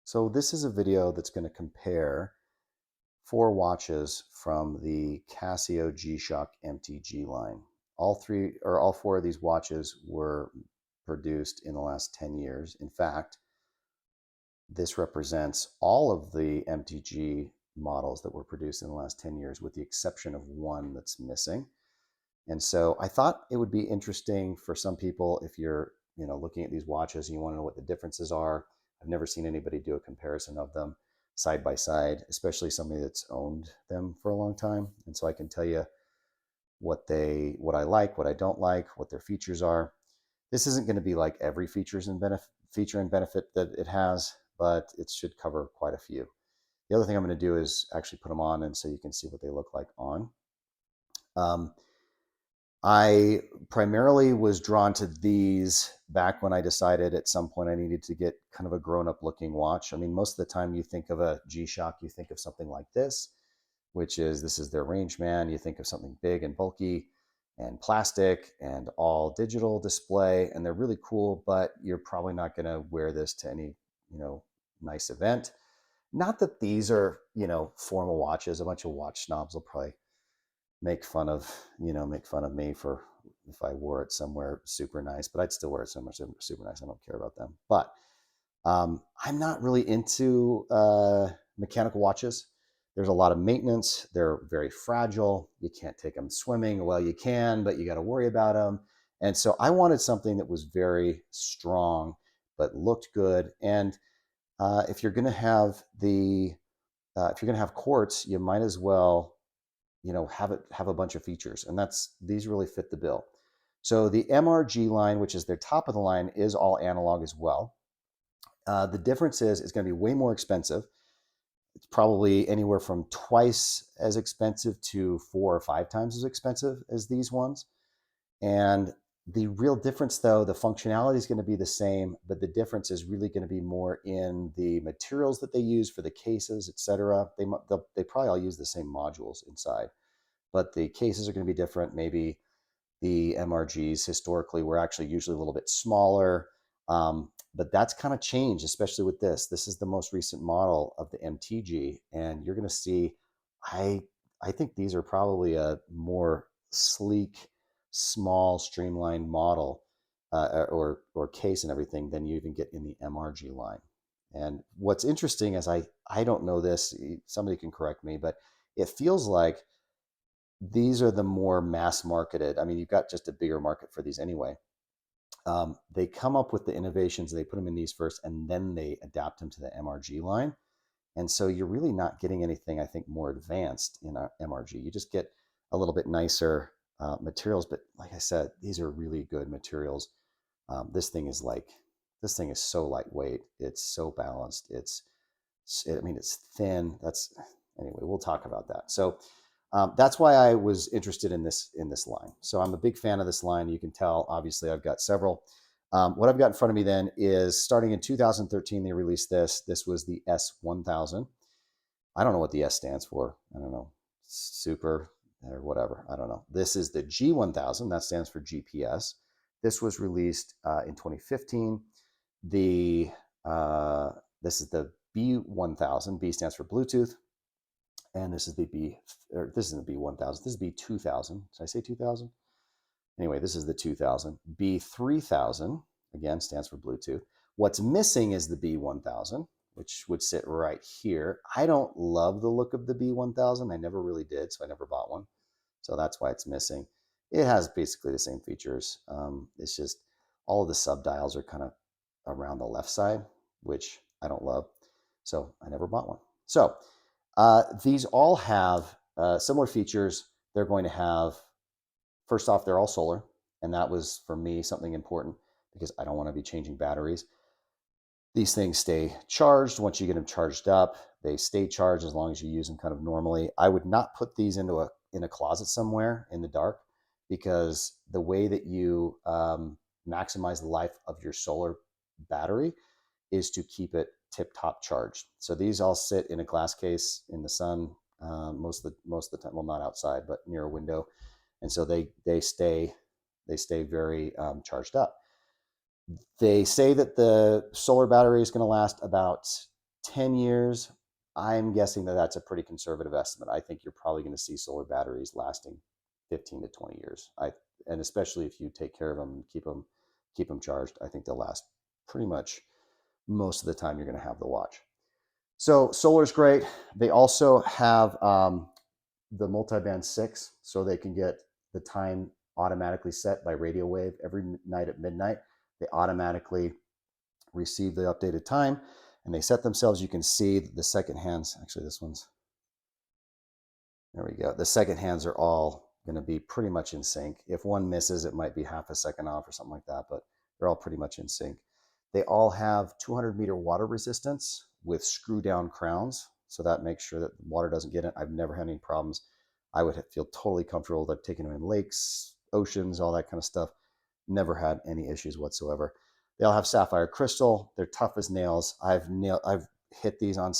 So this is a video that's going to compare four watches from the Casio G-Shock MTG line. All four of these watches were produced in the last 10 years. In fact, this represents all of the MTG models that were produced in the last 10 years, with the exception of one that's missing. And so I thought it would be interesting for some people if you're, looking at these watches and you want to know what the differences are. I've never seen anybody do a comparison of them side by side, especially somebody that's owned them for a long time. And so I can tell you what I like, what I don't like, what their features are. This isn't going to be like every feature and benefit that it has, but it should cover quite a few. The other thing I'm going to do is actually put them on, and so you can see what they look like on. I primarily was drawn to these back when I decided at some point I needed to get kind of a grown-up looking watch. I mean, most of the time you think of a G-Shock, you think of something like this, this is their Rangeman. You think of something big and bulky and plastic and all digital display, and they're really cool, but you're probably not going to wear this to any, nice event. Not that these are, formal watches. A bunch of watch snobs will probably make fun of me for if I wore it somewhere super nice, but I'd still wear it somewhere super nice. I don't care about them. But I'm not really into mechanical watches. There's a lot of maintenance. They're very fragile. You can't take them swimming. Well, you can, but you got to worry about them. And so I wanted something that was very strong, but looked good. And if you're going to have quartz, you might as well have a bunch of features, and these really fit the bill. So the MRG line, which is their top of the line, is all analog as well. The difference is it's going to be way more expensive. It's probably anywhere from twice as expensive to 4 or 5 times as expensive as these ones. And the real difference, though, the functionality is going to be the same, but the difference is really going to be more in the materials that they use for the cases, etc. They probably all use the same modules inside, but the cases are going to be different. Maybe the MRGs historically were actually usually a little bit smaller, but that's kind of changed, especially with this. This is the most recent model of the MTG, and you're going to see. I think these are probably a more sleek, small, streamlined model or case and everything than you even get in the MRG line. And what's interesting is I don't know this. Somebody can correct me, but it feels like these are the more mass marketed. I mean, you've got just a bigger market for these anyway. They come up with the innovations, they put them in these first, and then they adapt them to the MRG line. And so you're really not getting anything, I think, more advanced in MRG. You just get a little bit nicer materials. But like I said, these are really good materials. This thing is so lightweight. It's so balanced. It's thin. Anyway, we'll talk about that. So that's why I was interested in this line. So I'm a big fan of this line. You can tell, obviously, I've got several. What I've got in front of me then is, starting in 2013, they released this. This was the S1000. I don't know what the S stands for. I don't know, super or whatever. I don't know. This is the G1000. That stands for GPS. This was released in 2015. This is the B1000. B stands for Bluetooth. And this is the this isn't the B1000. This is B2000. Did I say 2000? Anyway, this is the 2000. B3000, again, stands for Bluetooth. What's missing is the B1000, which would sit right here. I don't love the look of the B1000. I never really did, so I never bought one. So that's why it's missing. It has basically the same features. It's just all of the sub-dials are kind of around the left side, which I don't love. So I never bought one. So these all have similar features. They're going to have, first off, they're all solar. And that was, for me, something important because I don't want to be changing batteries. These things stay charged. Once you get them charged up, they stay charged as long as you use them kind of normally. I would not put these in a closet somewhere in the dark, because the way that you maximize the life of your solar battery is to keep it tip-top charged. So these all sit in a glass case in the sun most of the time. Well, not outside, but near a window, and so they stay very charged up. They say that the solar battery is going to last about 10 years, I'm guessing that that's a pretty conservative estimate. I think you're probably going to see solar batteries lasting 15 to 20 years. And especially if you take care of them and keep them charged, I think they'll last pretty much most of the time you're going to have the watch. So solar's great. They also have the multiband 6, so they can get the time automatically set by radio wave every night at midnight. They automatically receive the updated time, and they set themselves. You can see the second hands. Actually, this one's, there we go. The second hands are all going to be pretty much in sync. If one misses, it might be half a second off or something like that, but they're all pretty much in sync. They all have 200-meter water resistance with screw down crowns, so that makes sure that water doesn't get in. I've never had any problems. I would feel totally comfortable. I've taken them in lakes, oceans, all that kind of stuff. Never had any issues whatsoever. They all have sapphire crystal. They're tough as nails. I've hit these on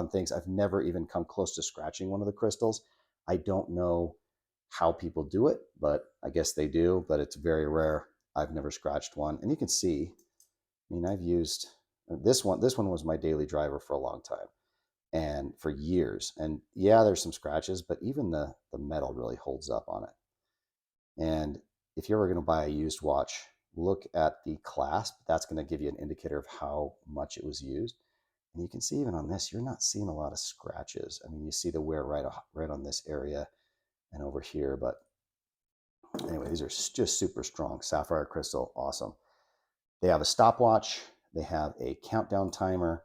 things. I've never even come close to scratching one of the crystals. I don't know how people do it, but I guess they do, but it's very rare. I've never scratched one. And you can see, I mean, I've used this one. This one was my daily driver for a long time and for years. And yeah, there's some scratches, but even the metal really holds up on it. And if you're ever going to buy a used watch, look at the clasp. That's going to give you an indicator of how much it was used. And you can see even on this, you're not seeing a lot of scratches. I mean, you see the wear right on this area and over here. But anyway, these are just super strong. Sapphire crystal, awesome. They have a stopwatch. They have a countdown timer.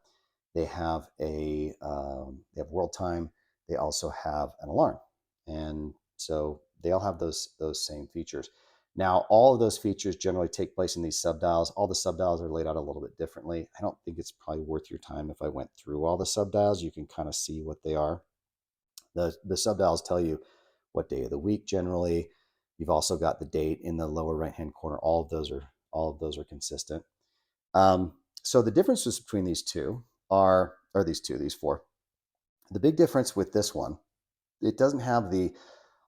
They have they have world time. They also have an alarm. And so they all have those same features. Now, all of those features generally take place in these subdials. All the subdials are laid out a little bit differently. I don't think it's probably worth your time if I went through all the subdials. You can kind of see what they are. The subdials tell you what day of the week generally. You've also got the date in the lower right-hand corner. All of those are consistent. So the differences between these these four. The big difference with this one, it doesn't have the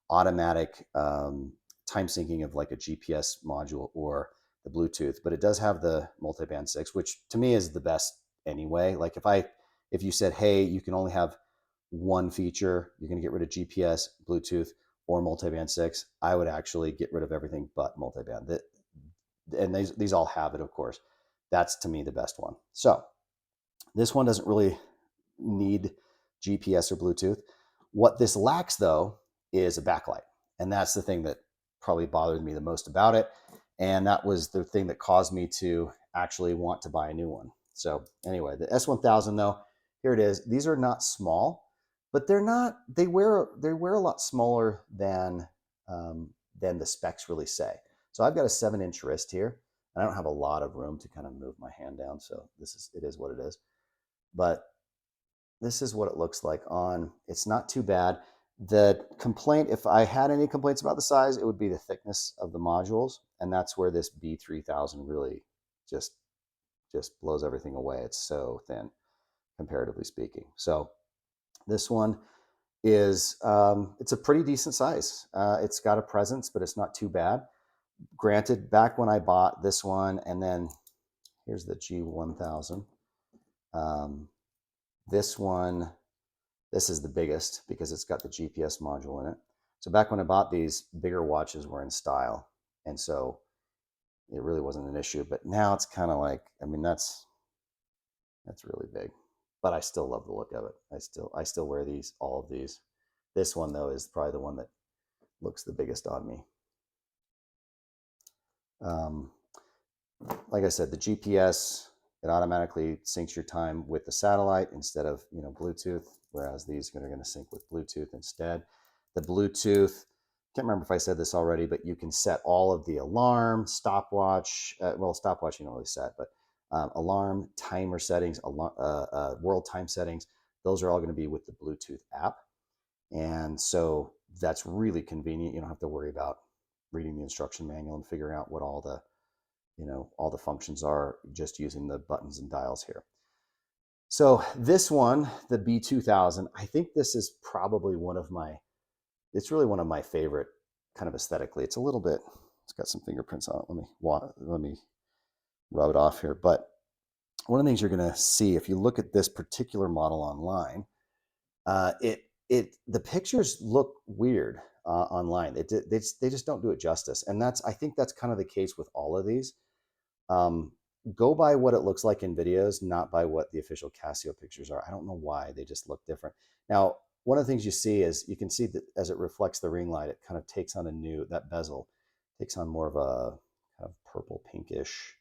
automatic time syncing of like a GPS module or the Bluetooth, but it does have the multiband 6, which to me is the best anyway. Like if you said, hey, you can only have one feature, you're going to get rid of GPS, Bluetooth, or multiband 6, I would actually get rid of everything but multiband. And these all have it, of course. That's to me the best one. So this one doesn't really need GPS or Bluetooth. What this lacks, though, is a backlight. And that's the thing that probably bothered me the most about it. And that was the thing that caused me to actually want to buy a new one. So anyway, the S1000, though, here it is. These are not small, but they wear a lot smaller than the specs really say. So I've got a 7-inch wrist here. I don't have a lot of room to kind of move my hand down. So it is what it is. But this is what it looks like on. It's not too bad. The complaint, if I had any complaints about the size, it would be the thickness of the modules. And that's where this B3000 really just blows everything away. It's so thin, comparatively speaking. So this one is, it's a pretty decent size. It's got a presence, but it's not too bad. Granted, back when I bought this one, and then here's the G1000. This is the biggest because it's got the GPS module in it. So back when I bought these, bigger watches were in style. And so it really wasn't an issue. But now it's kind of like, I mean, that's really big. But I still love the look of it. I still wear these, all of these. This one, though, is probably the one that looks the biggest on me. Like I said, the GPS, it automatically syncs your time with the satellite instead of Bluetooth, whereas these are going to sync with Bluetooth instead. The Bluetooth, can't remember if I said this already, but you can set all of the alarm, stopwatch, stopwatch you don't really set, but alarm, timer settings, world time settings, those are all going to be with the Bluetooth app. And so that's really convenient. You don't have to worry about reading the instruction manual and figuring out what all the functions are, just using the buttons and dials here. So this one, the B2000, I think this is probably it's really one of my favorite kind of aesthetically. It's got some fingerprints on it. Let me rub it off here. But one of the things you're going to see if you look at this particular model online, the pictures look weird online. They just don't do it justice, and I think that's kind of the case with all of these. Um, go by what it looks like in videos, not by what the official Casio pictures are. I don't know why they just look different. Now, one of the things you see is you can see that as it reflects the ring light, it kind of takes on that bezel takes on more of a kind of purple pinkish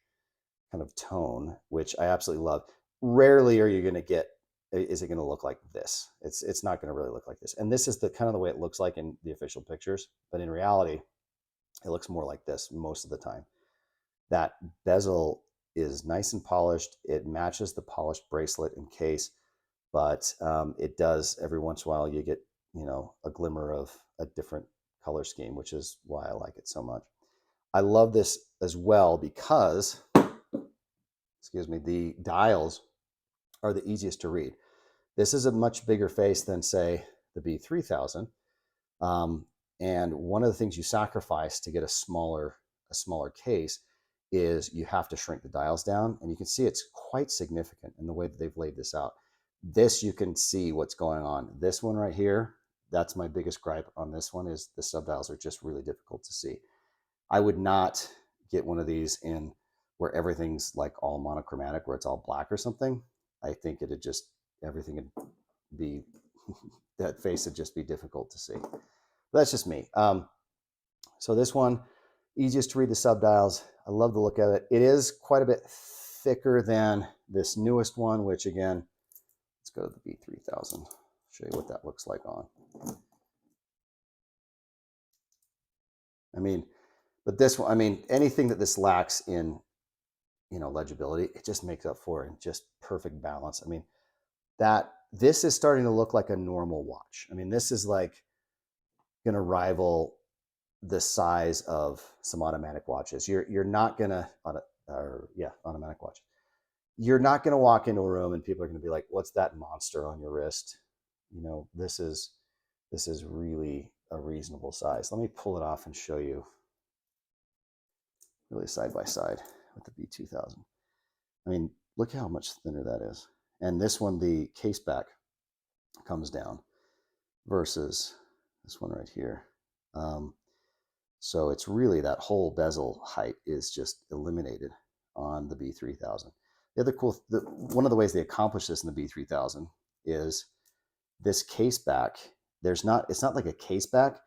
kind of tone, which I absolutely love. Rarely are you going to get, is it going to look like this? It's not going to really look like this. And this is the kind of the way it looks like in the official pictures, but in reality, it looks more like this most of the time. That bezel is nice and polished. It matches the polished bracelet and case, but it does every once in a while you get, a glimmer of a different color scheme, which is why I like it so much. I love this as well because, excuse me, the dials are the easiest to read. This is a much bigger face than, say, the B3000. And one of the things you sacrifice to get a smaller case is you have to shrink the dials down. And you can see it's quite significant in the way that they've laid this out. This, you can see what's going on. This one right here, that's my biggest gripe on this one, is the sub dials are just really difficult to see. I would not get one of these in where everything's like all monochromatic, where it's all black or something. I think everything would be, that face would just be difficult to see. But that's just me. So this one, easiest to read the subdials. I love the look of it. It is quite a bit thicker than this newest one, which again, let's go to the B3000. Show you what that looks like on. I mean, but this one, I mean, anything that this lacks in, legibility, it just makes up for it in just perfect balance. I mean, this is starting to look like a normal watch. I mean, this is like going to rival the size of some automatic watches. You're not going to, automatic watch. You're not going to walk into a room and people are going to be like, "What's that monster on your wrist?" This is really a reasonable size. Let me pull it off and show you really side by side with the B2000. I mean, look how much thinner that is. And this one, the case back comes down versus this one right here. So it's really, that whole bezel height is just eliminated on the B3000. The other one of the ways they accomplish this in the B3000 is this case back. It's not like a case back,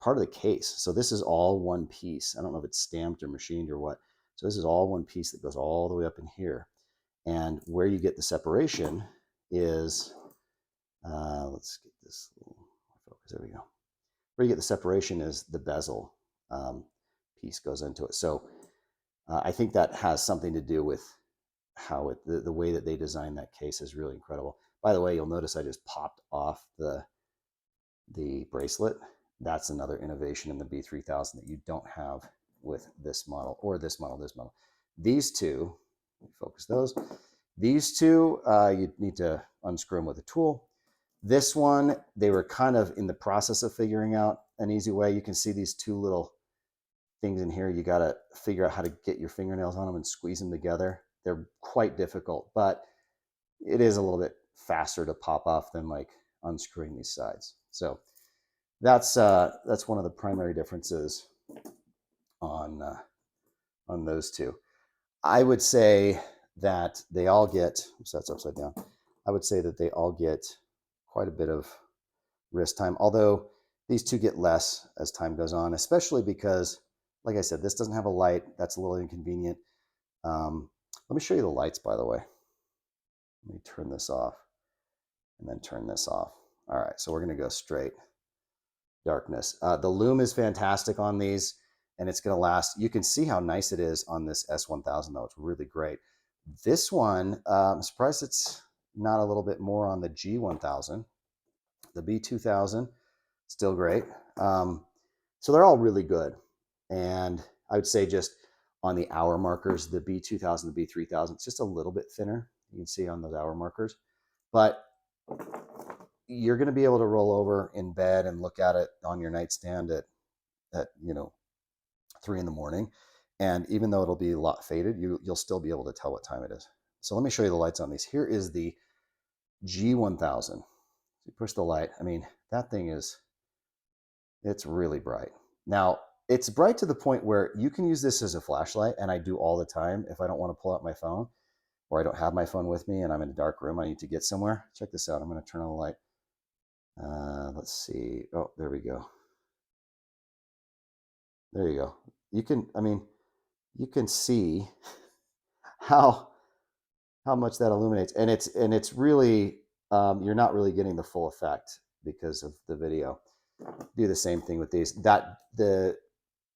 part of the case. So this is all one piece. I don't know if it's stamped or machined or what. So this is all one piece that goes all the way up in here. And where you get the separation is, let's get this little focus. There we go. Where you get the separation is the bezel piece goes into it. So I think that has something to do with how the way that they designed that case is really incredible. By the way, you'll notice I just popped off the bracelet. That's another innovation in the B3000 that you don't have with this model or this model, These two, let me focus those. These two, you need to unscrew them with a tool. This one, they were kind of in the process of figuring out an easy way. You can see these two little things in here. You got to figure out how to get your fingernails on them and squeeze them together. They're quite difficult, but it is a little bit faster to pop off than like unscrewing these sides. So that's one of the primary differences on those two. I would say that they all get, oops, that's upside down. I would say that they all get quite a bit of wrist time, although these two get less as time goes on, especially because, like I said, this doesn't have a light. That's a little inconvenient. Let me show you the lights, by the way. Let me turn this off and then turn this off. All right, so we're going to go straight darkness. The lume is fantastic on these, and it's going to last. You can see how nice it is on this S1000, though. It's really great. This one, I'm surprised it's not a little bit more on the G1000. The B2000, still great. So they're all really good. And I would say just on the hour markers, the B2000, the B3000, it's just a little bit thinner. You can see on those hour markers. But you're going to be able to roll over in bed and look at it on your nightstand at 3 in the morning. And even though it'll be a lot faded, you'll still be able to tell what time it is. So let me show you the lights on these. Here is the G1000. You push the light. I mean, that thing is, it's really bright. Now, it's bright to the point where you can use this as a flashlight, and I do all the time if I don't want to pull out my phone or I don't have my phone with me and I'm in a dark room, I need to get somewhere. Check this out. I'm going to turn on the light. Let's see. Oh, there we go. There you go. You can, I mean, you can see how much that illuminates, and it's really you're not really getting the full effect because of the video. Do the same thing with these. That the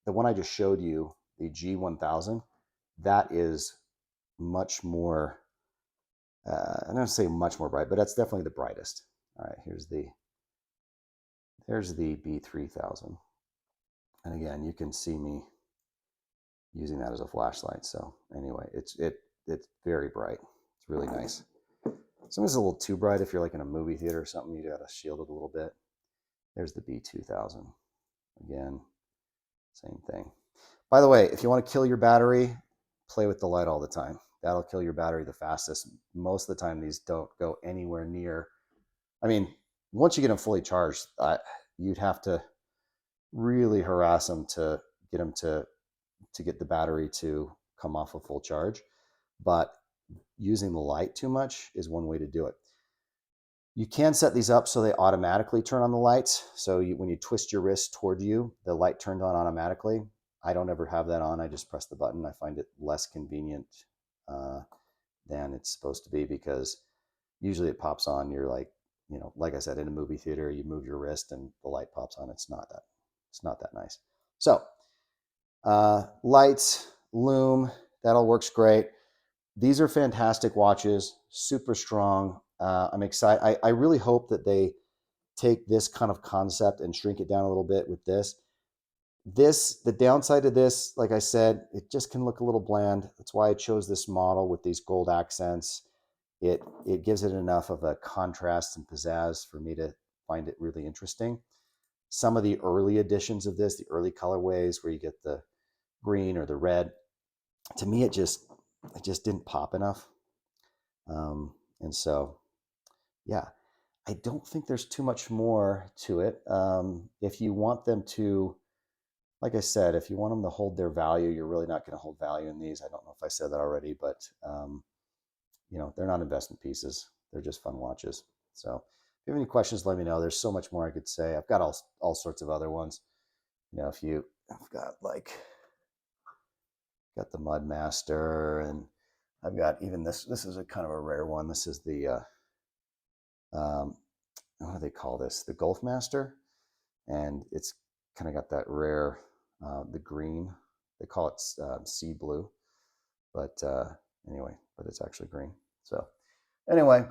one I just showed you, the G1000, that is much more. I'm going to say much more bright, but that's definitely the brightest. All right, there's the B3000, and again, you can see me using that as a flashlight. So anyway, it's very bright. It's really nice. Sometimes it's a little too bright if you're like in a movie theater or something. You got to shield it a little bit. There's the B2000. Again, same thing. By the way, if you want to kill your battery, play with the light all the time. That'll kill your battery the fastest. Most of the time, these don't go anywhere near. I mean, once you get them fully charged, you'd have to really harass them to get them to get the battery to come off a full charge. But using the light too much is one way to do it. You can set these up so they automatically turn on the lights. So when you twist your wrist toward you, the light turned on automatically. I don't ever have that on. I just press the button. I find it less convenient than it's supposed to be, because usually it pops on. You're like, like I said, in a movie theater, you move your wrist and the light pops on. It's not that nice. So lights, loom, that all works great. These are fantastic watches, super strong. I'm excited. I really hope that they take this kind of concept and shrink it down a little bit with this. The downside of this, like I said, it just can look a little bland. That's why I chose this model with these gold accents. It gives it enough of a contrast and pizzazz for me to find it really interesting. Some of the early editions of this, the early colorways where you get the green or the red, to me it just didn't pop enough. And so, yeah, I don't think there's too much more to it. If you want them to, like I said, if you want them to hold their value, you're really not going to hold value in these. I don't know if I said that already, but they're not investment pieces. They're just fun watches. So if you have any questions, let me know. There's so much more I could say. I've got all sorts of other ones. I've got the Mudmaster, and I've got even this. This is a kind of a rare one. This is the what do they call this? The Golf Master, and it's kind of got that rare, the green. They call it sea blue, but anyway, but it's actually green. So anyway, if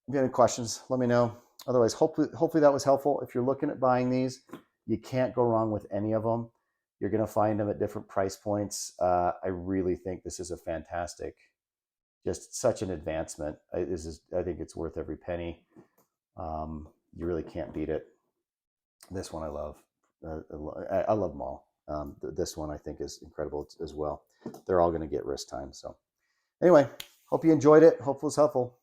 you have any questions, let me know. Otherwise, hopefully that was helpful. If you're looking at buying these, you can't go wrong with any of them. You're going to find them at different price points. I really think this is a fantastic, just such an advancement. I think it's worth every penny. You really can't beat it. This one I love. I love them all. This one I think is incredible as well. They're all going to get wrist time. So anyway, hope you enjoyed it. Hopefully it's helpful.